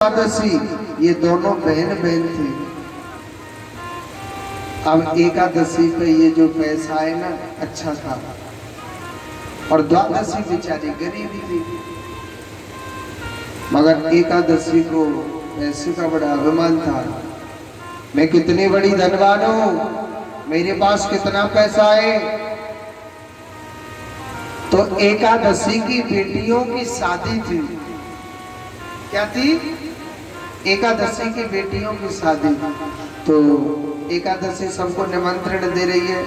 एकादशी ये दोनों बहन बहन थे। अब एकादशी पे ये जो पैसा है ना अच्छा था, और द्वादशी बेचारी गरीब थी, मगर एकादशी को पैसे का बड़ा अभिमान था। मैं कितनी बड़ी धनवान हूँ, मेरे पास कितना पैसा है। तो एकादशी की बेटियों की शादी थी। क्या थी? एकादशी की बेटियों की शादी। तो एकादशी सबको निमंत्रण दे रही है।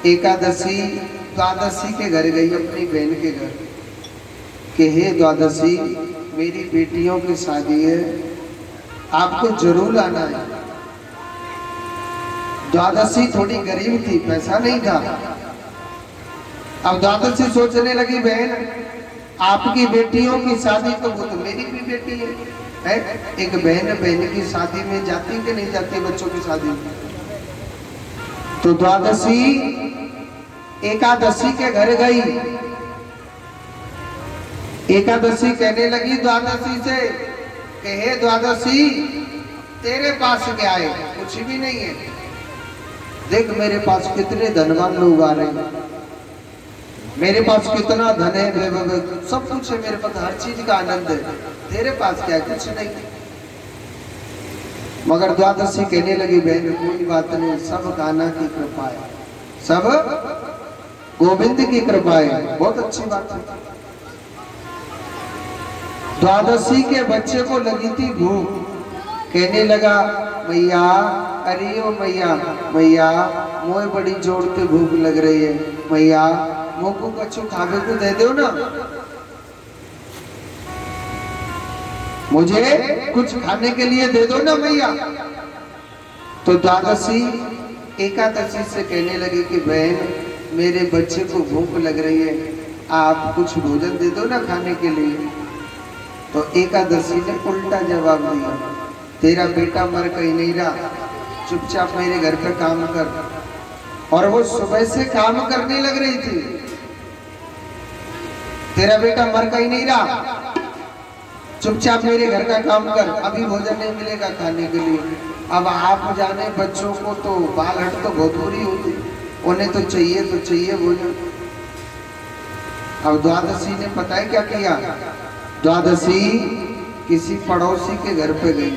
एकादशी द्वादशी के घर गई, अपनी बहन के घर, कि हे द्वादशी, मेरी बेटियों की शादी है, आपको जरूर आना है। द्वादशी थोड़ी गरीब थी, पैसा नहीं था। अब द्वादशी सोचने लगी, बहन आपकी बेटियों की शादी तो वो तो मेरी भी बेटी है। एक बहन बहन की शादी में जाती कि नहीं जाती, बच्चों की शादी में। तो द्वादशी एकादशी के घर गई। एकादशी कहने लगी द्वादशी से कि हे द्वादशी, तेरे पास क्या है? कुछ भी नहीं है। देख मेरे पास कितने धनवान लोग आ रहे हैं, मेरे पास कितना धन है, सब कुछ है मेरे पास, हर चीज का आनंद है। तेरे पास क्या? कुछ नहीं। मगर द्वादशी कहने लगी, बहन कोई बात नहीं, सब गाना की कृपा है, सब गोविंद की कृपा है। बहुत अच्छी बात है। द्वादशी के बच्चे को लगी थी भूख, कहने लगा, मैया, अरे ओ मैया, मैया मोए बड़ी जोर के भूख लग रही है, मैया मोको कछु खावे को दे दो ना, मुझे कुछ खाने के लिए दे दो ना मैया। तो द्वादशी एकादशी से कहने लगी कि बहन मेरे बच्चे को भूख लग रही है, आप कुछ भोजन दे दो ना खाने के लिए। तो एकादशी ने उल्टा जवाब दिया, तेरा बेटा मर कहीं नहीं रहा, चुपचाप मेरे घर पे काम कर। और वो सुबह से काम करने लग रही थी। तेरा बेटा मर कहीं नहीं रहा, चुपचाप मेरे घर का काम कर, अभी भोजन नहीं मिलेगा खाने के लिए। अब आप जाने बच्चों को तो बाल हट तो बहुत बुरी होती, उन्हें तो चाहिए भोजन। अब द्वादशी ने पता है क्या किया? द्वादशी किसी पड़ोसी के घर पे गई,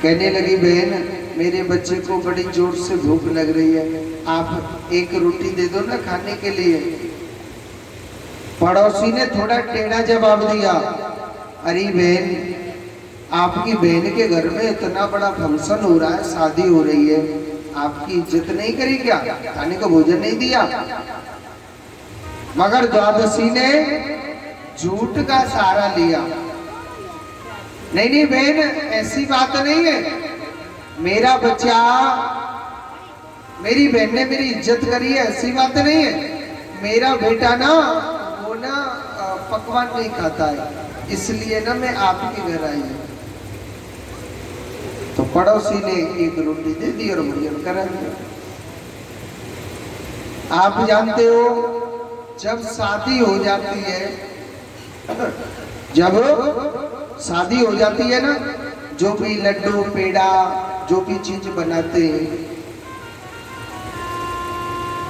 कहने लगी, बहन मेरे बच्चे को बड़ी जोर से भूख लग रही है, आप एक रोटी दे दो ना खाने के लिए। पड़ोसी ने थोड़ा टेढ़ा जवाब दिया, अरे बहन आपकी बहन के घर में इतना बड़ा फंक्शन हो रहा है, शादी हो रही है, आपकी इज्जत नहीं करी क्या? खाने को भोजन नहीं दिया? मगर द्वादशी ने झूठ का सहारा लिया, नहीं नहीं बहन ऐसी बात नहीं है, मेरा बच्चा, मेरी बहन ने मेरी इज्जत करी है, ऐसी बात नहीं है। मेरा बेटा ना वो ना पकवान नहीं खाता है, इसलिए ना मैं आपके घर आई हूँ। तो पड़ोसी ने एक रोटी दे दी और भोजन करा दिया। आप जानते हो जब शादी हो जाती है, जब शादी हो जाती है ना, जो भी लड्डू पेड़ा जो भी चीज बनाते हैं,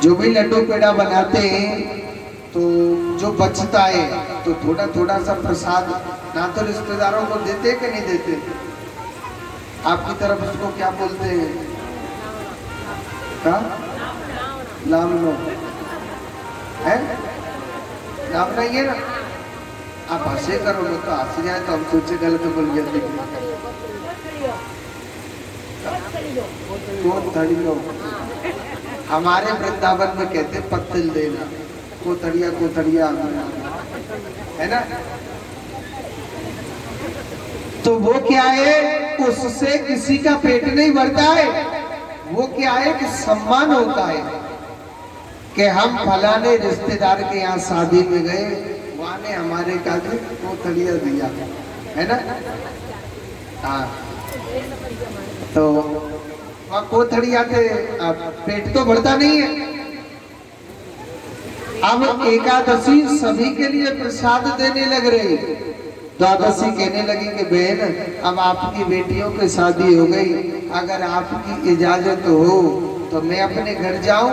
जो भी लड्डू पेड़ा बनाते हैं, तो जो बचता है तो थोड़ा थोड़ा सा प्रसाद ना तो रिश्तेदारों को देते कि नहीं देते? आपकी तरफ उसको क्या बोलते हैं? लामनो है? नाम नहीं है ना? आप हंसे करो, मैं तो हंस जाए तो हम सोचे गलत बोल जाते। कोथड़ियों, हमारे वृंदावन में कहते पत्तल देना, कोथड़िया कोथड़िया है ना। तो वो क्या है, उससे किसी का पेट नहीं भरता है, वो क्या है कि सम्मान होता है कि हम फलाने रिश्तेदार के यहाँ शादी में गए, वहां ने हमारे का कोथड़िया दिया है ना। हाँ, तो वहाँ कोथड़िया के पेट तो भरता नहीं है। अब एकादशी सभी के लिए प्रसाद देने लग रही, द्वादशी कहने लगी कि बहन अब आपकी बेटियों की शादी हो गई, अगर आपकी इजाजत हो तो मैं अपने घर जाऊं।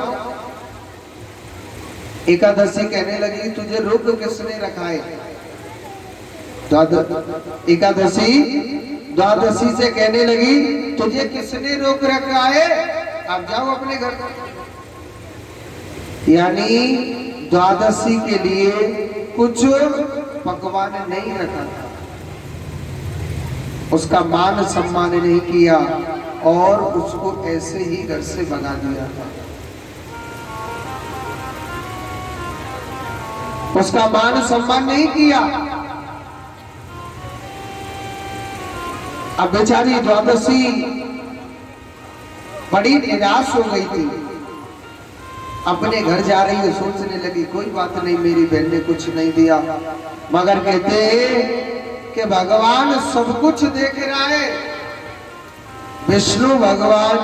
एकादशी कहने लगी तुझे रोक किसने रखा है? एकादशी द्वादशी से कहने लगी तुझे किसने रोक रखा है, अब जाओ अपने घर। यानी द्वादशी के लिए कुछ पकवान नहीं रखा था, उसका मान सम्मान नहीं किया और उसको ऐसे ही घर से भगा दिया था। उसका मान सम्मान नहीं किया। अब बेचारी द्वादशी बड़ी निराश हो गई थी, अपने घर जा रही है, सोचने लगी कोई बात नहीं, मेरी बहन ने कुछ नहीं दिया, मगर कहते कि भगवान सब कुछ देख रहा है। विष्णु भगवान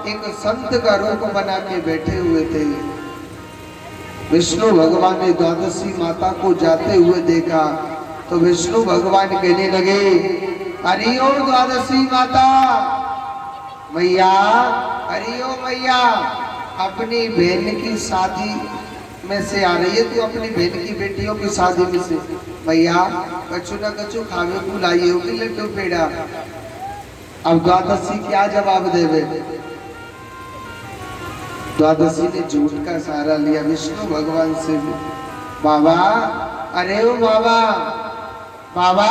एक संत का रूप बना के बैठे हुए थे। विष्णु भगवान ने द्वादशी माता को जाते हुए देखा तो विष्णु भगवान कहने लगे हरिओम द्वादशी माता, मैया हरिओम मैया, अपनी बहन की शादी में से आ रही है, तू अपनी बहन की बेटियों की शादी में से, भैया कछु न कछु खावे को लाई होगी लड्डू पेड़ा। अब द्वादशी क्या जवाब देवे? द्वादशी ने झूठ का सहारा लिया विष्णु भगवान से। बाबा अरे ओ बाबा, बाबा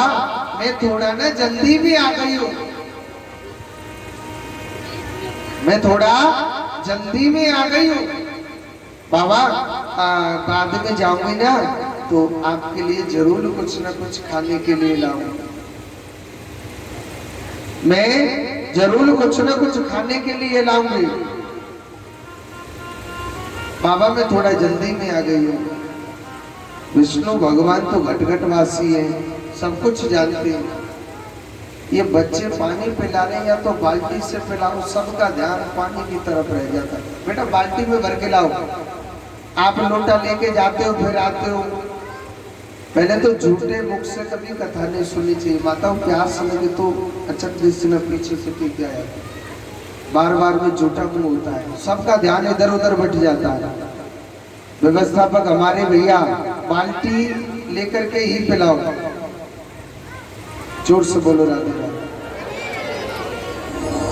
मैं थोड़ा ना जल्दी भी आ गई हूँ, मैं थोड़ा जल्दी में आ गई हूँ बाबा, बाद में जाऊंगी ना तो आपके लिए जरूर कुछ ना कुछ खाने के लिए लाऊंगी, मैं जरूर कुछ ना कुछ खाने के लिए लाऊंगी। बाबा मैं थोड़ा जल्दी में आ गई हूँ। विष्णु भगवान तो घटघटवासी है, सब कुछ जानते हैं। ये बच्चे पानी पिला रहे हैं या तो बाल्टी से पिलाओ, सबका ध्यान पानी की तरफ रह जाता है। बेटा बाल्टी में भर के लाओ, आप लोटा लेके जाते हो फिर आते हो। पहले तो झूठे मुख से कभी कथा नहीं सुननी चाहिए। माताओं प्यास लगे तो अचक दृष्टि में पीछे से टीक आया, बार बार में झूठा मुंह होता है, सबका ध्यान इधर उधर बट जाता है। व्यवस्थापक हमारे भैया बाल्टी लेकर के ही पिलाओ, जोर से बोलो राधे राधे।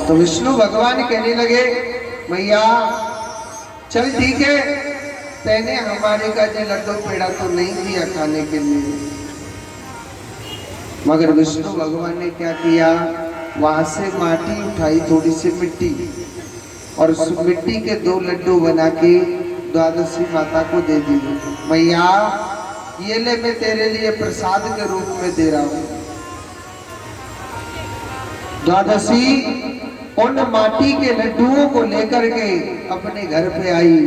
तो विष्णु भगवान कहने लगे भैया चल ठीक है, तेने हमारे का जो लड्डू पेड़ा तो नहीं दिया खाने के लिए, मगर विष्णु भगवान ने क्या किया, वहां से माटी उठाई, थोड़ी सी मिट्टी, और उस मिट्टी के 2 लड्डू बना के द्वादशी माता को दे दिए। मैया ये ले, मैं तेरे लिए प्रसाद के रूप में दे रहा हूं। द्वादशी उन माटी के लड्डुओं को लेकर के अपने घर पे आई।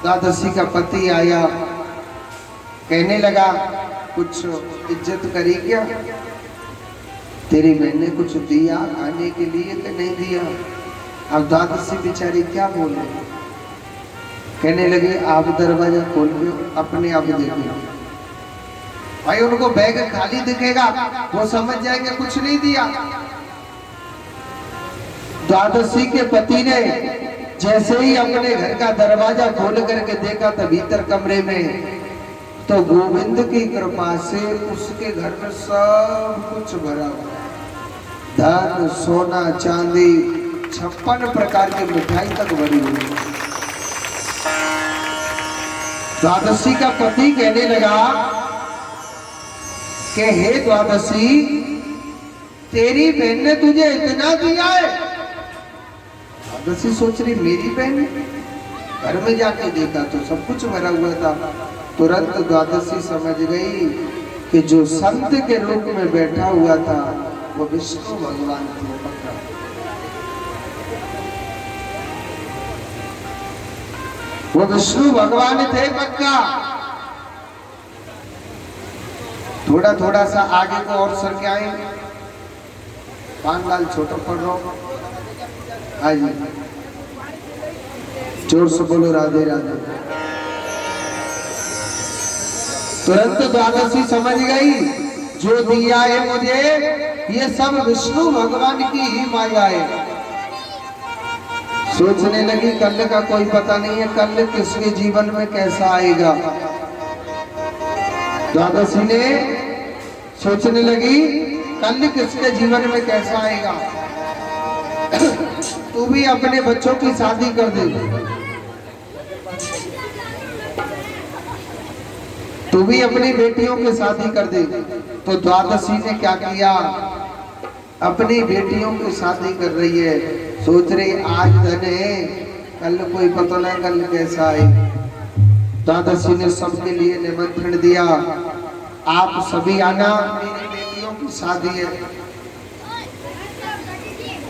द्वादशी का पति आया, कहने लगा कुछ इज्जत करी क्या, तेरी बहन ने कुछ दिया खाने के लिए कि नहीं दिया? अब द्वादशी बेचारी क्या बोले, कहने लगे आप दरवाजा खोल के अपने आप देखो। भाई उनको बैग खाली दिखेगा, वो समझ जाएंगे कुछ नहीं दिया। द्वादशी के पति ने जैसे ही अपने घर का दरवाजा खोल करके देखा तो भीतर कमरे में तो गोविंद की कृपा से उसके घर में सब कुछ भरा हुआ, धन सोना चांदी 56 प्रकार की मिठाई तक भरी हुई। द्वादशी का पति कहने लगा कि हे द्वादशी, तेरी बहन ने तुझे इतना दिया है? द्वादशी सोच रही मेरी बहन, घर में जाके देखा तो सब कुछ भरा हुआ था। तुरंत द्वादशी समझ गई कि जो संत के रूप में बैठा हुआ था वो विष्णु भगवान थे। पक्का वो विष्णु भगवान थे, पक्का। थोड़ा थोड़ा सा आगे को और सर के आए, पान छोटा पड़ रहा हूं। आइए जोर से बोलो राधे राधे। तुरंत द्वादशी समझ गई जो दिया है मुझे ये सब विष्णु भगवान की ही माया है। सोचने लगी कल का कोई पता नहीं है, कल किसके जीवन में कैसा आएगा। द्वादशी ने सोचने लगी कल किसके जीवन में कैसा आएगा। तू भी अपने बच्चों की शादी कर दे, तू भी अपनी बेटियों की शादी कर दे। तो द्वादशी ने क्या किया, अपनी बेटियों की शादी कर रही है। सोच रही आज धन है, कल कोई पता नहीं कल कैसा है। द्वादशी ने सबके लिए निमंत्रण दिया, आप सभी आना, मेरी बेटियों की शादी है।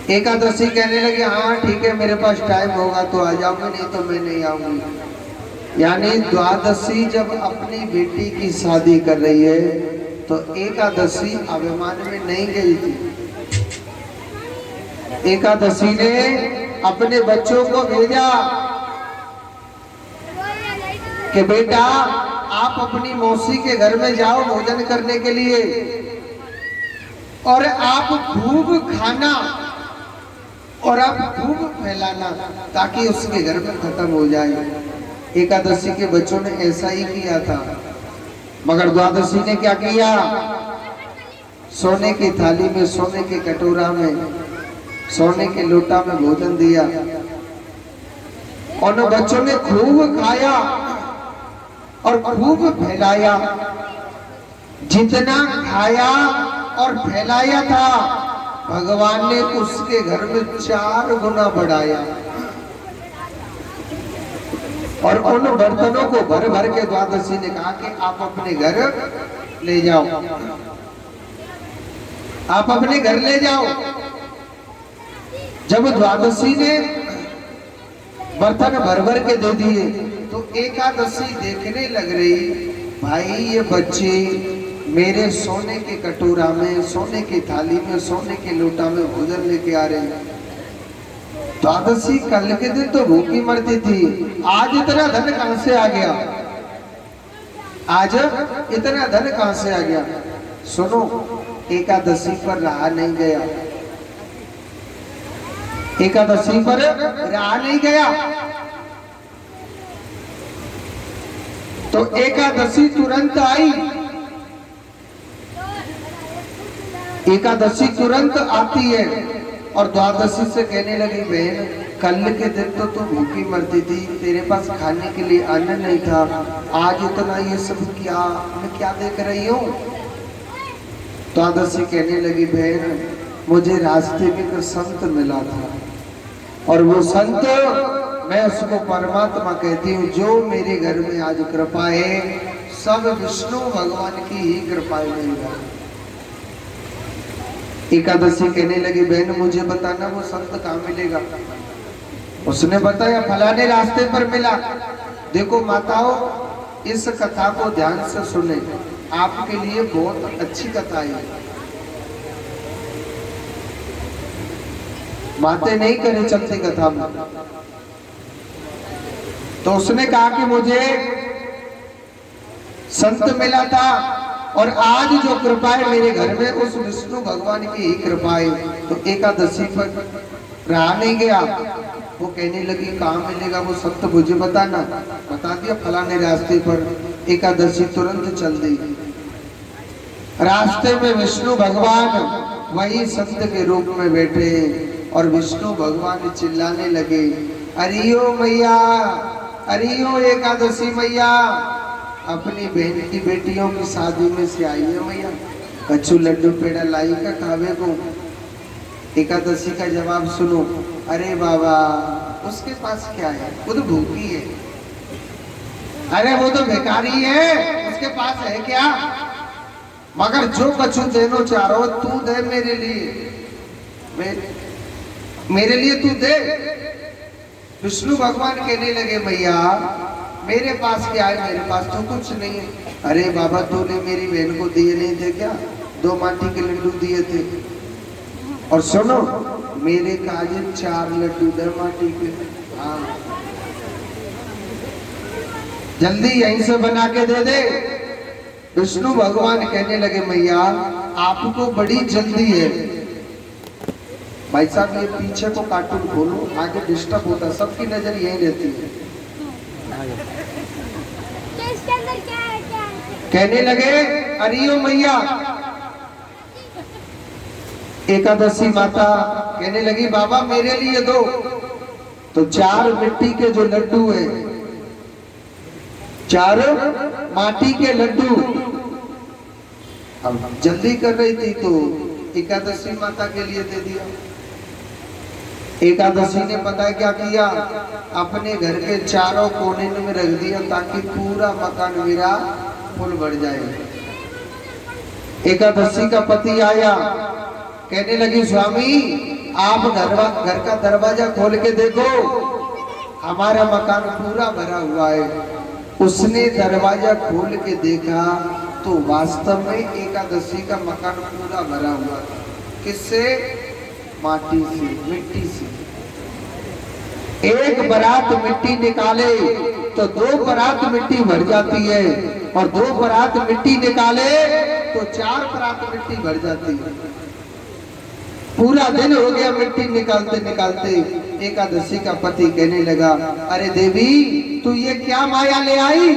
एकादशी कहने लगे हाँ ठीक है, मेरे पास टाइम होगा तो आ जाऊंगी, नहीं तो मैं नहीं आऊंगी। यानी द्वादशी जब अपनी बेटी की शादी कर रही है तो एकादशी अभिमान में नहीं गई थी। एकादशी ने अपने बच्चों को भेजा कि बेटा आप अपनी मौसी के घर में जाओ भोजन करने के लिए, और आप खूब खाना और आप खूब फैलाना ताकि उसके घर में खत्म हो जाए। एकादशी के बच्चों ने ऐसा ही किया था, मगर द्वादशी ने क्या किया, सोने की थाली में, सोने के कटोरा में, सोने के लोटा में भोजन दिया। और बच्चों ने खूब खाया और खूब फैलाया। जितना खाया और फैलाया था भगवान ने उसके घर में 4 गुना बढ़ाया। और उन बर्तनों को भर भर के द्वादशी ने कहा कि आप अपने घर ले जाओ, आप अपने घर ले जाओ। जब द्वादशी ने बर्तन भर भर के दे दिए तो एकादशी देखने लग रही, भाई ये बच्चे मेरे सोने के कटोरा में, सोने की थाली में, सोने के लोटा में भोजन लेके आ रहे हैं। द्वादशी कल के दिन तो भूखी मरती थी, आज इतना धन कहां से आ गया, आज इतना धन कहां से आ गया। सुनो, एकादशी पर रहा नहीं गया, एकादशी पर रहा नहीं गया। तो एकादशी तुरंत आई, एकादशी तुरंत आती है और द्वादशी से कहने लगी बहन कल के दिन तो तू भूखी मरती थी, तेरे पास खाने के लिए अन्न नहीं था, आज इतना ये सब क्या, मैं क्या देख रही हूँ। द्वादशी कहने लगी बहन मुझे रास्ते में एक संत मिला था और वो संत, मैं उसको परमात्मा कहती हूँ, जो मेरे घर में आज कृपा है सब विष्णु भगवान की ही कृपा है। एकादशी कहने लगी बहन मुझे बताना वो संत कहाँ मिलेगा। उसने बताया फलाने रास्ते पर मिला। देखो माताओं, इस कथा को ध्यान से सुने, आपके लिए बहुत अच्छी कथा है। बातें नहीं करे चलती कथा में। तो उसने कहा कि मुझे संत मिला था और आज जो कृपा है मेरे घर में उस विष्णु भगवान की ही कृपा है। तो एकादशी पर रहा नहीं गया, वो कहने लगी कहाँ मिलेगा वो संत, मुझे बताना। बता दिया फलाने रास्ते पर। एकादशी तुरंत चल दी। रास्ते में विष्णु भगवान वही संत के रूप में बैठे और विष्णु भगवान चिल्लाने लगे, अरियो मैया, अरियो एकादशी मैया, अपनी बहन की बेटियों की शादी में से आई है मैया, कच्चू लड्डू पेड़ा लाई का खावे को। एकादशी का जवाब सुनो, अरे बाबा उसके पास क्या है, वो तो भूखी है। अरे वो तो भिखारी है, उसके पास है क्या, मगर जो कच्चू देनो चाह रहा हो तू दे मेरे लिए, मेरे लिए तू दे। विष्णु भगवान कहने लगे मैया मेरे पास क्या है, मेरे पास तो कुछ नहीं है। अरे बाबा तूने मेरी बहन को दिए नहीं थे क्या, 2 माटी के लड्डू दिए थे। और सुनो मेरे काजे 4 लड्डू 2 माटी के। हाँ जल्दी यहीं से बना के दे दे। विष्णु भगवान कहने लगे मैया आपको बड़ी जल्दी है। भाई साहब ये पीछे को कार्टून खोलो, आगे डिस्टर्ब होता है, सबकी नजर यही रहती है। तो इसके अंदर क्या है क्या है? कहने लगे अरे ओ मैया, एकादशी माता कहने लगी बाबा मेरे लिए दो। तो 4 मिट्टी के जो लड्डू है, 4 माटी के लड्डू, अब जल्दी कर रही थी तो एकादशी माता के लिए दे दिया। एकादशी ने पता है क्या किया, अपने घर के चारों कोने में रख दिया ताकि पूरा मकान मेरा फुल भर जाए। एकादशी का पति आया, कहने लगी स्वामी आप घर का दरवाजा खोल के देखो, हमारा मकान पूरा भरा हुआ है। उसने दरवाजा खोल के देखा तो वास्तव में एकादशी का मकान पूरा भरा हुआ था। किससे? माटी से, मिट्टी से। एक बरात मिट्टी निकाले तो 2 बरात मिट्टी भर जाती है, और 2 बरात मिट्टी निकाले तो 4 बरात मिट्टी भर जाती है। पूरा दिन हो गया मिट्टी निकालते निकालते। एकादशी का पति कहने लगा अरे देवी तू ये क्या माया ले आई?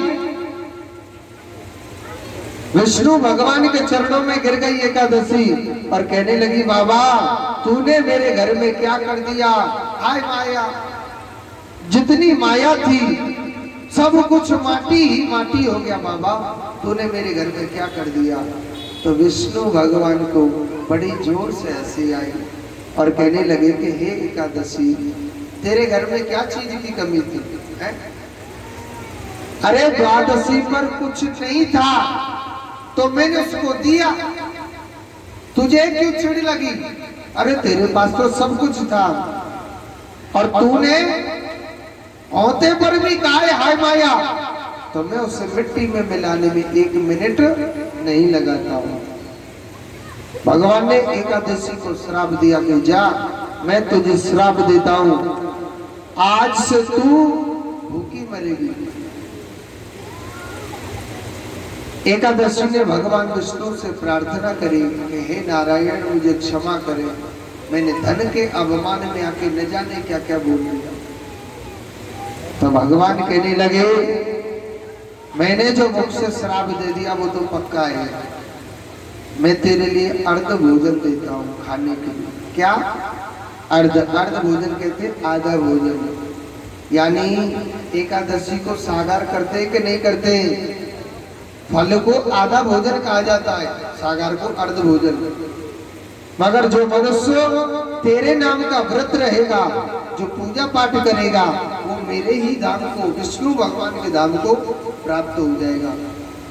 विष्णु भगवान के चरणों में गिर गई एकादशी और कहने लगी बाबा तूने मेरे घर में क्या कर दिया? हाय माया, जितनी माया थी सब कुछ माटी ही माटी हो गया बाबा, तूने मेरे घर में क्या कर दिया? तो विष्णु भगवान को बड़ी जोर से हंसी आई और कहने लगे कि हे एकादशी तेरे घर में क्या चीज की कमी थी है? अरे द्वादशी पर कुछ नहीं था तो मैंने उसको दिया, तुझे क्यों चिढ़ लगी? अरे तेरे पास तो सब कुछ था और तूने औते पर भी कहा है हाय माया, तो मैं उसे मिट्टी में मिलाने में 1 मिनट नहीं लगाता हूं। भगवान ने एकादशी को श्राप दिया कि जा मैं तुझे श्राप देता हूं, आज से तू भूखी मरेगी। एकादशी ने भगवान विष्णु से प्रार्थना करी कि हे नारायण मुझे क्षमा करें, मैंने धन के अवमान में आके न जाने क्या क्या बोल दिया। तो भगवान कहने लगे मैंने जो मुख से श्राप दे दिया वो तो पक्का है, मैं तेरे लिए अर्ध भोजन देता हूँ खाने के लिए। क्या? अर्ध भोजन कहते आधा भोजन, यानी एकादशी को सागार करते कि नहीं करते? फल को आधा भोजन कहा जाता है, सागार को अर्ध भोजन। मगर जो मनुष्य तेरे नाम का व्रत रहेगा, जो पूजा पाठ करेगा, वो मेरे ही धाम को, विष्णु भगवान के धाम को प्राप्त हो जाएगा।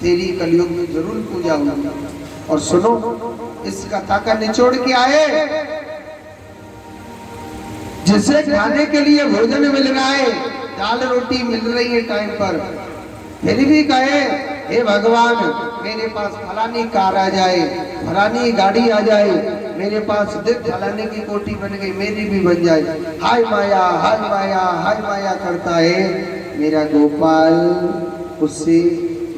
तेरी कलयुग में जरूर पूजा होगी। और सुनो इस कथा का निचोड़ क्या है? जिसे खाने के लिए भोजन मिल रहा है, दाल रोटी मिल रही है टाइम पर, फिर भी कहे हे भगवान मेरे पास फलानी कार आ जाए, फलानी गाड़ी आ जाए, मेरे पास देख फलाने की कोठी बन गई, मेरी भी बन जाए, हाय माया हाय माया हाय माया करता है। मेरा गोपाल उसे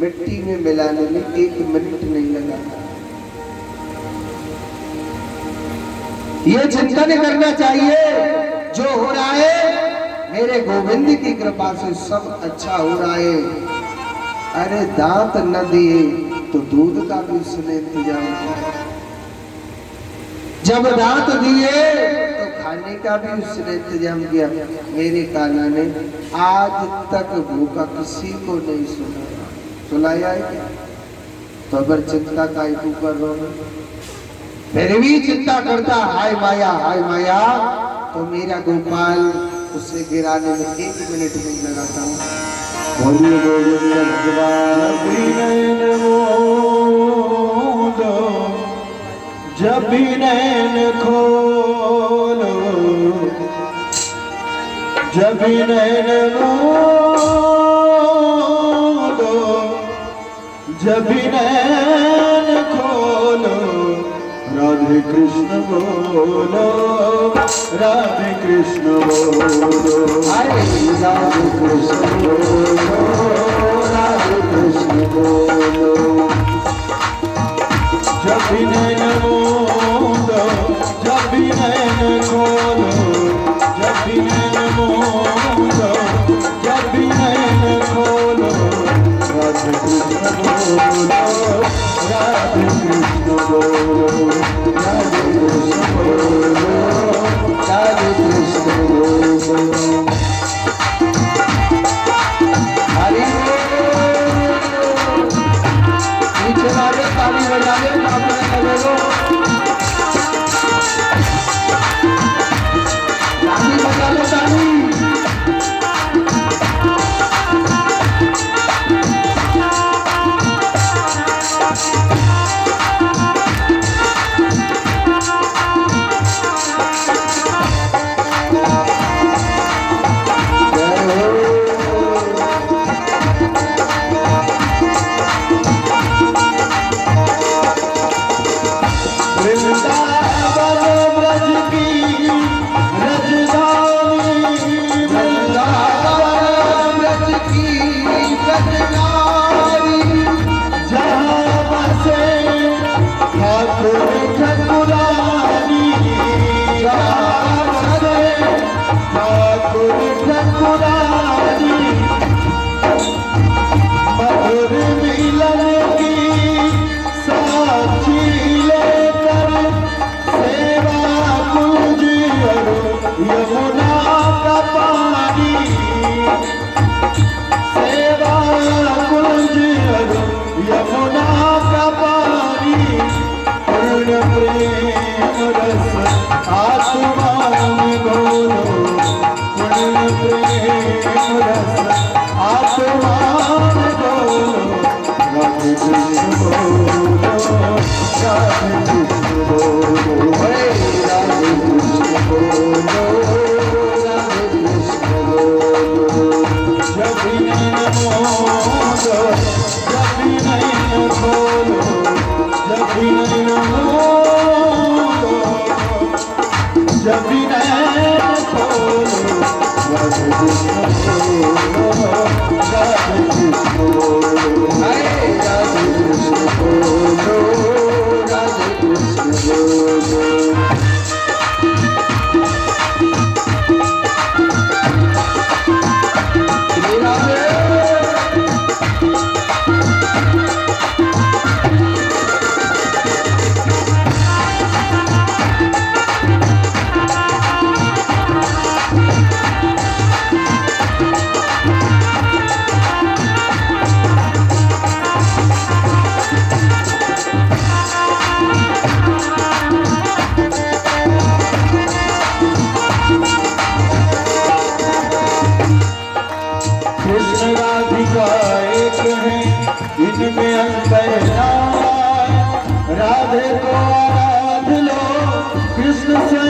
मिट्टी में मिलाने में 1 मिनट नहीं लगा। ये चिंतन करना चाहिए जो हो रहा है मेरे गोविंद की कृपा से सब अच्छा हो रहा है। अरे दांत न दिए तो दूध का भी उसने इंतजाम किया, जब दांत दिए तो खाने का भी उसने इंतजाम किया। मेरे कान्हा ने आज तक भूखा किसी को नहीं सुनाया है क्या? तो अगर चिंता काहे को कर रहा हूं, फिर भी चिंता करता हाय माया, तो मेरा गोपाल उसे गिराने में 1 मिनट नहीं लगाता हूँ। बोलिए गोविंद भगवान जब भी नैन खोलो, जब भी नैन खोलो, जब भी नैन खोलो, राधे कृष्ण बोलो, राधे कृष्ण बोलो, राधे कृष्ण बोलो, राधे कृष्ण बोलो। जब भी नैन मूंदो, जब भी नैन खोलो, जब भी नैन मूंदो, जब भी नैन खोलो, राधे कृष्ण बोलो, राधे कृष्ण बोलो, राधे कृष्ण बोलो, राधे कृष्ण बोलो। हरि बोल। नीचे वाले ताली बजा ले, आपने लगे लो ताली बजा लो, ताली। वृंदावन ब्रज की रजधानी, वृंदावन ब्रज की रजनारी, जहाँ बसे ठाकुर ठकुरानी, जहाँ बसे ठाकुर ठकुरानी, मधुर मिलन की साक्षी लेकर सेवा कुंज यमुना का पानी, सेवा कुंज यमुना का पानी, पूर्ण प्रेम रस आत्मा में घोलो, पूर्ण प्रेम रस आत्मा में घोलो, राधे कृष्ण बोलो, राधे कृष्ण बोलो, हरे राधे कृष्ण बोलो, राधे कृष्ण बोलो। जब भी नैन मूंदो, जब भी नैन खोलो, जब भी नैन मूंदो, जब भी नैन खोलो, राधे कृष्ण बोलो, राधे कृष्ण बोलो, हरे राधे कृष्ण बोलो, राधे कृष्ण बोलो। श्री राधे। कृष्ण राधिका एक है, इनमें अंतर ना, राधे को आराध लो, कृष्ण से